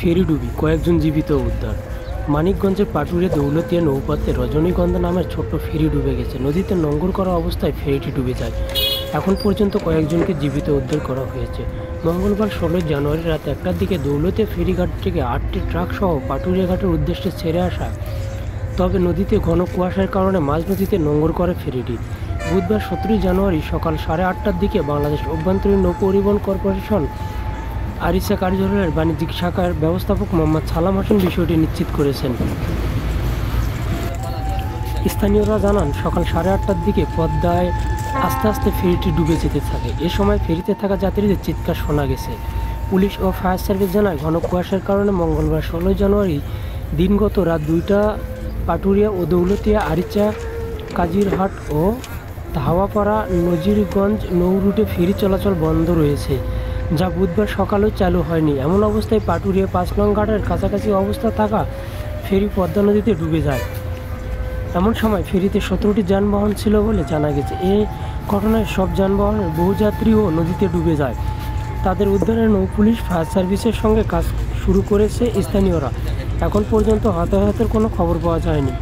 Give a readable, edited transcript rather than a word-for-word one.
ফেরি ডুবি, কয়েকজন জীবিত উদ্ধার। মানিকগঞ্জের পাটুরিয়া দৌলতিয়া নৌপথে রজনীগন্ধা নামের ছোট্ট ফেরি ডুবে গেছে। নদীতে নোঙর করা অবস্থায় ফেরিটি ডুবে যায়। এখন পর্যন্ত কয়েকজনকে জীবিত উদ্ধার করা হয়েছে। মঙ্গলবার 16 জানুয়ারি রাত 1টার দিকে দৌলতিয়া ফেরিঘাট থেকে 8টি ট্রাকসহ পাটুরিয়া ঘাটের উদ্দেশ্যে ছেড়ে আসা। তবে নদীতে ঘন কুয়াশার কারণে মাঝ নদীতে নোঙর করে ফেরিটি। বুধবার 17 জানুয়ারি সকাল 8:30টার দিকে বাংলাদেশ অভ্যন্তরীণ নৌ পরিবহন কর্পোরেশন আরিচা কার্যালয়ের বাণিজ্যিক শাখার ব্যবস্থাপক মোহাম্মদ সালাম হোসেন বিষয়টি নিশ্চিত করেছেন। স্থানীয়রা জানান, সকাল 8:30টার দিকে পদ্মায় আস্তে আস্তে ফেরিটি ডুবে যেতে থাকে। এ সময় ফেরিতে থাকা যাত্রীদের চিৎকার শোনা গেছে। পুলিশ ও ফায়ার সার্ভিস জানায়, ঘন কুয়াশার কারণে মঙ্গলবার 16 জানুয়ারি দিনগত রাত 2টা পাটুরিয়া ও দৌলতিয়া আরিচা কাজিরহাট ও ধাওয়াপাড়া নজিরগঞ্জ নৌ রুটে ফেরি চলাচল বন্ধ রয়েছে, যা বুধবার সকালেও চালু হয়নি। এমন অবস্থায় পাটুরিয়া 5 নং ঘাটের কাছাকাছি অবস্থা থাকা ফেরি পদ্মা নদীতে ডুবে যায়। এমন সময় ফেরিতে 17টি যানবাহন ছিল বলে জানা গেছে। এই ঘটনায় সব যানবাহনের বহুযাত্রীও নদীতে ডুবে যায়। তাদের উদ্ধারে নৌ পুলিশ, ফায়ার সার্ভিসের সঙ্গে কাজ শুরু করেছে স্থানীয়রা। এখন পর্যন্ত হতাহতের কোনো খবর পাওয়া যায়নি।